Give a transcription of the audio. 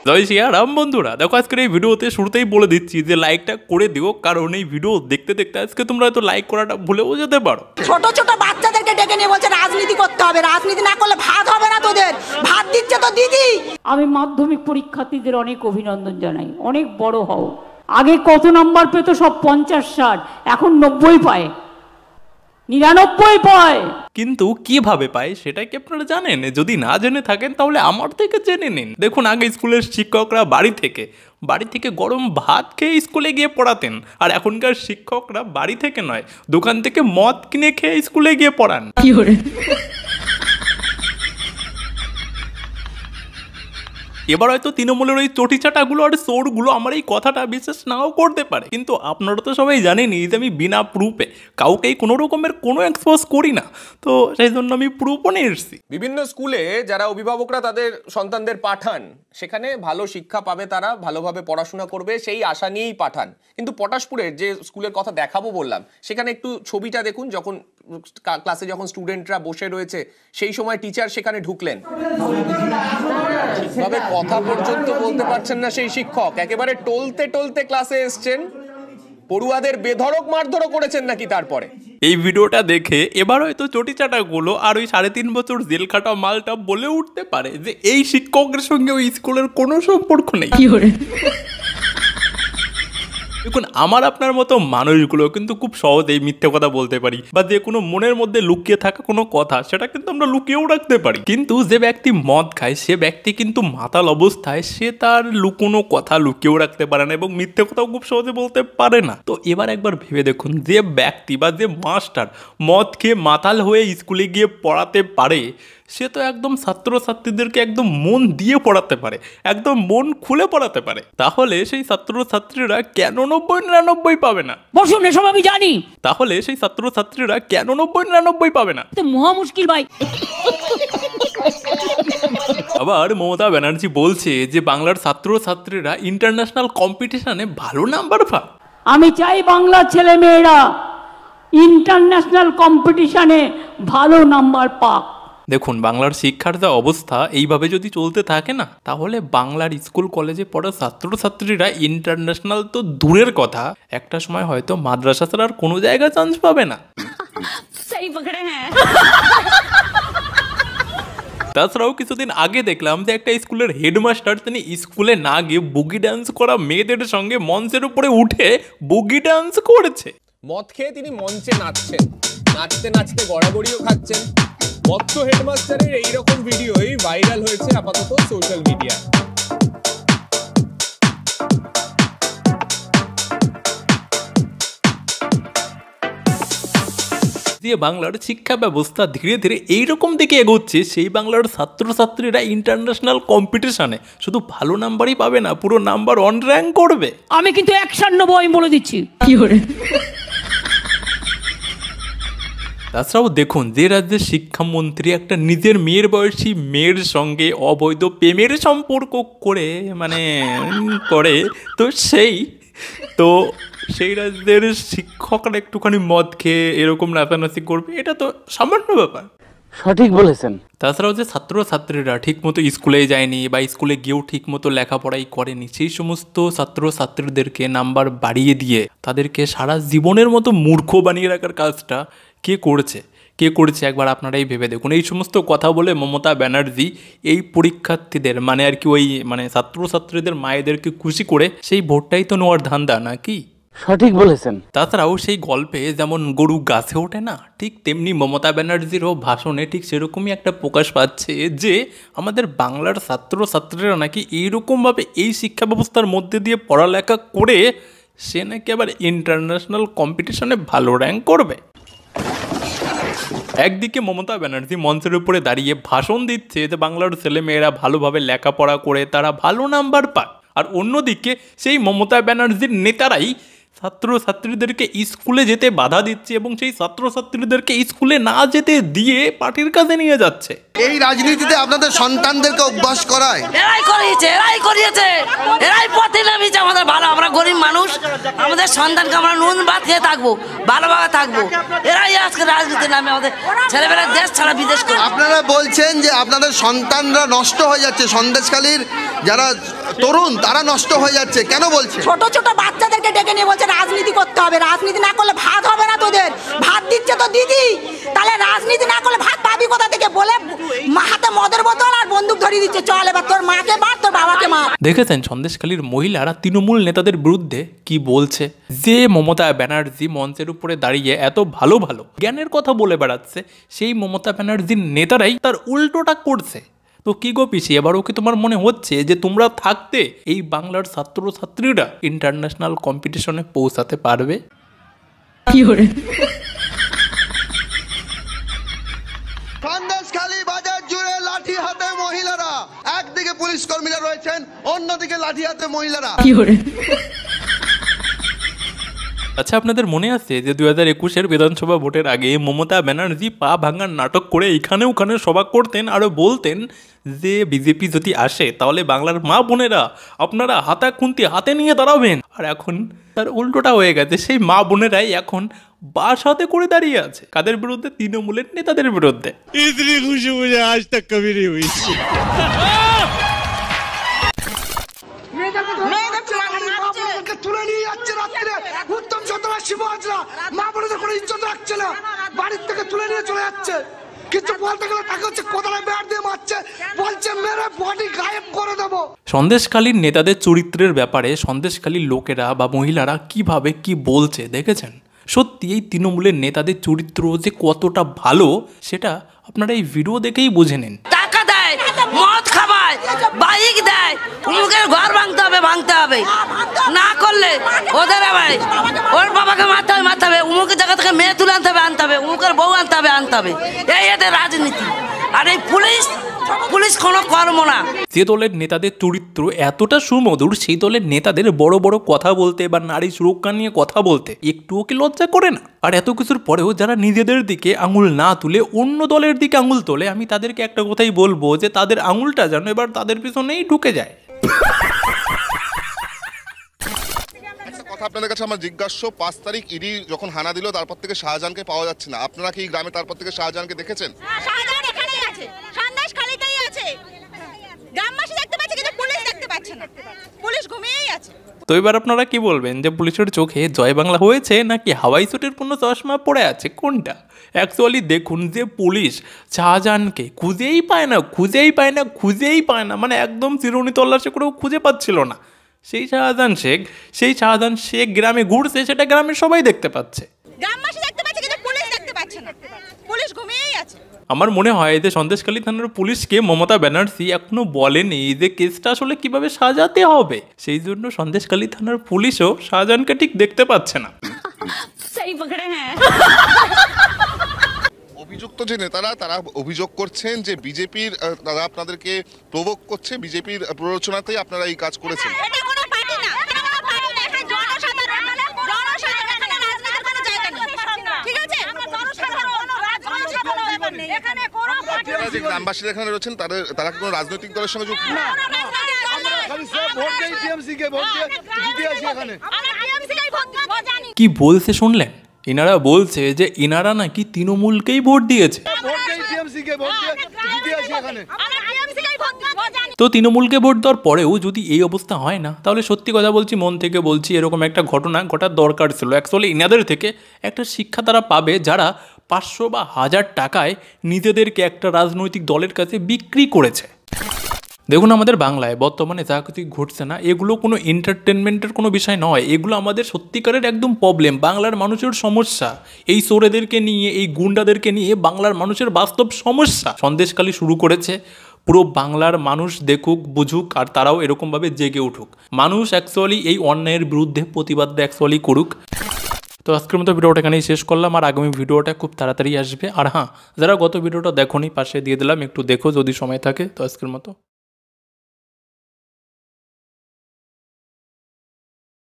জয় শ্রীরাম বন্ধুরা, দেখো আজকের এই ভিডিওতে শুরুতেই বলে দিচ্ছি যে লাইকটা করে দিও, কারণ এই ভিডিও দেখতে দেখতে আজকে তোমরা হয়তো লাইক করাটা ভুলেও যেতে পারো। ছোট ছোট বাচ্চাদেরকে ডেকে নিয়ে বলছে রাজনীতি করতে হবে, রাজনীতি না করলে ভাত হবে না তোদের। ভাত দিচ্ছে তো দিদি। আমি মাধ্যমিক পরীক্ষার্থীদের অনেক অভিনন্দন জানাই, অনেক বড় হও। আগে কত নাম্বার পেত? সব 50-60, এখন 90 পায়, 99 পায়। কিন্তু কিভাবে পায় সেটা কি আপনারা জানেন? যদি না জেনে থাকেন তাহলে আমার থেকে জেনে নিন। দেখুন, আগে স্কুলের শিক্ষকরা বাড়ি থেকে গরম ভাত খেয়ে স্কুলে গিয়ে পড়াতেন, আর এখনকার শিক্ষকরা বাড়ি থেকে নয়, দোকান থেকে মদ কিনে খেয়ে স্কুলে গিয়ে পড়ান। এবার হয়তো তৃণমূলের ওই চটিচাটাগুলো আর চোরগুলো আমার এই কথাটা বিশ্বাস নাও করতে পারে, কিন্তু আপনারা তো সবাই জানেনই যে আমি বিনা প্রুফে কাউকেই কোনো রকমের কোনো এক্সপোজ করি না, তো সেই জন্য আমি প্রুফও নিয়ে এসেছি। বিভিন্ন স্কুলে যারা অভিভাবকরা তাদের সন্তানদের পাঠান, সেখানে ভালো শিক্ষা পাবে, তারা ভালোভাবে পড়াশোনা করবে সেই আশা নিয়েই পাঠান। কিন্তু পটাশপুরের যে স্কুলের কথা দেখাবো বললাম, সেখানে একটু ছবিটা দেখুন। যখন ক্লাসে যখন স্টুডেন্টরা বসে রয়েছে সেই সময় টিচার সেখানে ঢুকলেন, ঠিকভাবে কথা পর্যন্ত বলতে পারছেন না সেই শিক্ষক, একেবারে টলতে টলতে ক্লাসে এসছেন। পড়ুয়াদের বেধড়ক মারধরও করেছেন নাকি তারপরে। এই ভিডিওটা দেখে এবার হয়তো চটিচাটাগুলো আর ওই 3.5 বছর জেল খাটা মালটা বলে উঠতে পারে যে এই শিক্ষকের সঙ্গে ওই স্কুলের কোনো সম্পর্ক নেই। দেখুন, আমার আপনার মতো মানুষগুলো কিন্তু খুব সহজেই মিথ্যে কথা বলতে পারি, বা যে কোনো মনের মধ্যে লুকিয়ে থাকা কোনো কথা সেটা কিন্তু আমরা লুকিয়েও রাখতে পারি। কিন্তু যে ব্যক্তি মদ খায় সে ব্যক্তি কিন্তু মাতাল অবস্থায় সে তার লুকোনো কথা লুকিয়েও রাখতে পারে না, এবং মিথ্যে কথাও খুব সহজে বলতে পারে না। তো এবার একবার ভেবে দেখুন, যে ব্যক্তি বা যে মাস্টার মদ খেয়ে মাতাল হয়ে স্কুলে গিয়ে পড়াতে পারে, সে তো একদম ছাত্রছাত্রীদেরকে একদম মন দিয়ে পড়াতে পারে, একদম মন খুলে পড়াতে পারে। তাহলে সেই ছাত্রছাত্রীরা কেন 90-99 পাবে না? বসুন, এসব আমি জানি। তাহলে সেই ছাত্রছাত্রীরা কেন 90-99 পাবে না? মহা মুশকিল ভাই। আবার মমতা ব্যানার্জি বলছে যে বাংলার ছাত্রছাত্রীরা ইন্টারন্যাশনাল কম্পিটিশনে ভালো নাম্বার পায়। আমি চাই বাংলার ছেলে মেয়েরা ইন্টারন্যাশনাল কম্পিটিশনে ভালো নাম্বার পাক। দেখুন, বাংলার শিক্ষার যা অবস্থা, এইভাবে যদি চলতে থাকে না, তাহলে বাংলার স্কুল কলেজে পড়া ছাত্রছাত্রীরা ইন্টারন্যাশনাল তো দূরের কথা, একটা সময় হয়তো মাদ্রাসা ছাড়া আর কোনো জায়গায় চান্স পাবে না। তাছাড়াও কিছুদিন আগে দেখলাম যে একটা স্কুলের হেডমাস্টার তিনি স্কুলে না গিয়ে বুগি ডান্স করা মেয়েদের সঙ্গে মঞ্চের উপরে উঠে বুগি ডান্স করেছে। মদ খেয়ে তিনি মঞ্চে নাচছেন, নাচতে নাচতে গড়াগড়িও খাচ্ছেন। মত্ত হেডমাস্টারের এইরকম ভিডিওই ভাইরাল হয়েছে আপাতত সোশ্যাল মিডিয়ায়। যে বাংলার শিক্ষা ব্যবস্থা ধীরে ধীরে এইরকম দিকে এগোচ্ছে, সেই বাংলার ছাত্রছাত্রীরা ইন্টারন্যাশনাল কম্পিটিশনে শুধু ভালো নাম্বারই পাবে না, পুরো নাম্বার 1 র্যাঙ্ক করবে। আমি কিন্তু 190 বলে দিচ্ছি। তাছাড়াও দেখুন, যে রাজ্যের শিক্ষামন্ত্রী একটা নিজের মেয়ের বয়সী মেয়ের সঙ্গে অবৈধ প্রেমের সম্পর্ক করে করে, তো সেই রাজ্যের শিক্ষকরা একটুখানি মদ খেয়ে এরকম নাচানাচি করবে, এটা তো সামান্য ব্যাপার। সঠিক বলেছেন। তাছাড়াও যে ছাত্রছাত্রীরা ঠিক মতো স্কুলে যায়নি বা স্কুলে গিয়েও ঠিক মতো লেখাপড়াই করেনি, সেই সমস্ত ছাত্রছাত্রীদেরকে নাম্বার বাড়িয়ে দিয়ে তাদেরকে সারা জীবনের মতো মূর্খ বানিয়ে রাখার কাজটা কে করেছে একবার আপনারাই ভেবে দেখুন। এই সমস্ত কথা বলে মমতা ব্যানার্জি এই পরীক্ষার্থীদের ছাত্রছাত্রীদের মায়েদেরকে খুশি করে সেই ভোটটাই তো নেওয়ার ধান্দা নাকি? সঠিক বলেছেন। তাছাড়াও সেই গল্পে যেমন গরু গাছে ওঠে না, ঠিক তেমনি মমতা ব্যানার্জিরও ভাষণে ঠিক সেরকমই একটা প্রকাশ পাচ্ছে যে আমাদের বাংলার ছাত্রছাত্রীরা নাকি এইরকমভাবে এই শিক্ষা ব্যবস্থার মধ্যে দিয়ে পড়ালেখা করে সে নাকি আবার ইন্টারন্যাশনাল কম্পিটিশনে ভালো র্যাঙ্ক করবে। একদিকে মমতা ব্যানার্জি মঞ্চের উপরে দাঁড়িয়ে ভাষণ দিচ্ছে যে বাংলার ছেলেমেয়েরা ভালোভাবে লেখাপড়া করে তারা ভালো নাম্বার পায়, আর অন্যদিকে সেই মমতা ব্যানার্জির নেতারাই ছাত্রছাত্রীদেরকে স্কুলে যেতে বাধা দিচ্ছে এবং সেই ছাত্রছাত্রীদেরকে স্কুলে না যেতে দিয়ে পার্টির কাছে নিয়ে যাচ্ছে। এই রাজনীতিতে আপনাদের সন্তানদেরকে অভ্যাস করায়। এরাই পথে নামিয়েছে আমাদের ভালো। আমরা গরিব মানুষ, আমাদের সন্তানকে আমরা নুন ভাত খেয়ে থাকবো, ভালোভাবে থাকবো। এরা ওরাই আজকে রাজনীতি নামে আমাদের ছেলেমেয়েরা দেশ ছাড়া বিদেশ করে। আপনারা বলছেন যে আপনাদের সন্তানরা নষ্ট হয়ে যাচ্ছে, সন্দেশখালীর যারা তরুণ তারা নষ্ট হয়ে যাচ্ছে, কেন বলছে? ছোট ছোট বাচ্চাদেরকে ডেকে নিয়ে বলছে রাজনীতি করতে হবে, রাজনীতি না করলে ভাত হবে না তোদের। ভাত দিচ্ছে তো দিদি, তাহলে রাজনীতি না করলে ভাত পাবি কোথা থেকে? বলে হাতে মদের বোতল আর বন্দুক ধরিয়ে দিচ্ছে, চল এবার তোর মাকে মার, তোর বাবাকে মার। দেখেছেন সন্দেশখালীর মহিলারা তৃণমূল নেতাদের বিরুদ্ধে কি বলছে? যে মমতা ব্যানার্জি মঞ্চের উপরে দাঁড়িয়ে এত ভালো ভালো জ্ঞানের কথা বলে বেড়াচ্ছে, সেই মমতা ব্যানার্জির নেতারাই তার উল্টোটা করছে। তো কি গো পিসি, এবারও কি তোমার মনে হচ্ছে যে তোমরা থাকতে এই বাংলার ছাত্রছাত্রীরা ইন্টারন্যাশনাল কম্পিটিশনে পৌঁছাতে পারবে? সন্দেশখালী বাজার জুড়ে লাঠি হাতে মহিলারা, একদিকে পুলিশ কর্মীরা রয়েছেন, অন্যদিকে লাঠি হাতে মহিলারা। আচ্ছা, আপনাদের মনে আছে যে 2021-এর বিধানসভা ভোটের আগে মমতা ব্যানার্জি পা ভাঙার নাটক করে এখানে ওখানে সভা করতেন আর বলতেন যে বিজেপি যদি আসে তাহলে বাংলার মা বোনেরা আপনারা হাতা খুন্তি হাতে নিয়ে দাঁড়াবেন। আর এখন তার উল্টোটা হয়ে গেছে, সেই মা বোনেরাই এখন বাস হাতে করে দাঁড়িয়ে আছে। কাদের বিরুদ্ধে? তৃণমূলের নেতাদের বিরুদ্ধে। इतनी खुशी मुझे आज तक कभी नहीं हुई। তুলে নিয়ে যাচ্ছে রাত্রে উত্তম সন্ত্রাসী বাজরা, মা বোনদের কোনো ইজ্জত রাখছে না, বাড়ির থেকে তুলে নিয়ে চলে যাচ্ছে। কিছু বলতে গেলে তাকে হচ্ছে কোদালে ব্যাট দিয়ে মারছে, বলছে মেরে বডি গায়েব করে দেবো। সন্দেশখালীর নেতাদের চরিত্রের ব্যাপারে সন্দেশখালীর লোকেরা বা মহিলারা কিভাবে কি বলছে দেখেছেন? সত্যি এই তৃণমূলের নেতাদের চরিত্র যে কতটা ভালো সেটা আপনারা এই ভিডিও দেখেই বুঝে নিন। টাকা দেয়, মদ খাবায়, বাইক দেয়, উমুকের ঘর ভাঙতে হবে, ভাঙতে হবে, না করলে ওদের আবার ওর বাবাকে মারতে হবে, মারতে হবে, উমুকের জায়গা থেকে মেয়ে তুলে আনতে হবে, আনতে হবে, উমুকের বউ আনতে হবে, আনতে হবে। এই এদের রাজনীতি। আর এই পুলিশ কোনো কর্ম না। যে দলের নেতাদের চরিত্র এতটা সুমধুর, সেই দলের নেতাদের বড় বড় কথা বলতে বা নারী সুরক্ষা নিয়ে কথা বলতে একটুও কি লজ্জা করে না? আর এত কিছুর পরেও যারা নিজেদের দিকে আঙুল না তুলে অন্য দলের দিকে আঙুল তোলে, আমি তাদেরকে একটা কথাই বলবো যে তাদের আঙুলটা যেন এবার তাদের পিছনেই ঢুকে যায়। কথা আপনাদের কাছে আমার জিজ্ঞাস্য, 5 তারিখ ইডি যখন হানা দিল তারপর থেকে শাহজাহানকে পাওয়া যাচ্ছে না, আপনারা কি গ্রামে তারপর থেকে শাহজাহানকে দেখেছেন? শাহজাহান এখানেই আছে, সন্দেশখালীতেই আছে, গ্রামবাসী দেখতে পাচ্ছে কিন্তু পুলিশ দেখতে পাচ্ছে না, পুলিশ ঘুমিয়েই আছে। তো এবার আপনারা কি বলবেন যে পুলিশের চোখে জয় বাংলা হয়েছে নাকি হাওয়াই চটির কোনো চশমা পড়ে আছে, কোনটা? অ্যাকচুয়ালি দেখুন যে পুলিশ শাহজাহানকে খুঁজেই পায় না, মানে একদম চিরুনি তল্লাশি করেও খুঁজে পাচ্ছিল না। সেই শাহজাহান শেখ গ্রামে ঘুরছে, সেটা গ্রামের সবাই দেখতে পাচ্ছে, গ্রামবাসী দেখতে পাচ্ছে কিন্তু পুলিশ দেখতে পাচ্ছে না, পুলিশ ঘুমিয়েই আছে। আমার মনে হয় যে সন্দেশখালী থানার পুলিশকে মমতা ব্যানার্জি এখনো বলেনি যে কেসটা আসলে কিভাবে সাজাতে হবে, সেই জন্য সন্দেশখালী থানার পুলিশও শাহজাহানকে ঠিক দেখতে পাচ্ছে না। অভিযুক্ত যে নেতারা তারা অভিযোগ করছেন যে বিজেপির তারা আপনাদেরকে প্রভোগ করছে, বিজেপির প্ররোচনাতেই আপনারা এই কাজ করেছেন। এটা কোনো পার্টি না, এটা কোনো পার্টি না, এখানে জনসাধারণ এখানে রাজনীতির কোনো জায়গা নেই, ঠিক আছে? আমরা জনসাধারণ এখানে কোনো পার্টি আপনারা যে গ্রামবাসীরা এখানে রয়েছেন তারা কি কোনো রাজনৈতিক দলের সঙ্গে যুক্ত? কি বলছে শুনলেন? ইনারা বলছে যে ইনারা নাকি তৃণমূলকেই ভোট দিয়েছে। তো তৃণমূলকে ভোট দেওয়ার পরেও যদি এই অবস্থা হয় না, তাহলে সত্যি কথা বলছি, মন থেকে বলছি, এরকম একটা ঘটনা ঘটার দরকার ছিল। অ্যাকচুয়ালি ইনাদের থেকে একটা শিক্ষা তারা পাবে যারা 500 বা 1000 টাকায় নিজেদেরকে একটা রাজনৈতিক দলের কাছে বিক্রি করেছে। দেখুন আমাদের বাংলায় বর্তমানে যা কিছু ঘটছে না, এগুলো কোনো এন্টারটেনমেন্টের কোনো বিষয় নয়, এগুলো আমাদের সত্যিকারের একদম প্রবলেম, বাংলার মানুষের সমস্যা। এই চোরেদেরকে নিয়ে, এই গুন্ডাদেরকে নিয়ে বাংলার মানুষের বাস্তব সমস্যা সন্দেশখালী শুরু করেছে। পুরো বাংলার মানুষ দেখুক, বুঝুক, আর তারাও এরকমভাবে জেগে উঠুক। মানুষ অ্যাকচুয়ালি এই অন্যায়ের বিরুদ্ধে প্রতিবাদটা অ্যাকচুয়ালি করুক। তো আজকের মতো ভিডিওটা এখানেই শেষ করলাম, আর আগামী ভিডিওটা খুব তাড়াতাড়ি আসবে। আর হ্যাঁ, যারা গত ভিডিওটা দেখোনি পাশে দিয়ে দিলাম, একটু দেখো যদি সময় থাকে। তো আজকের মতো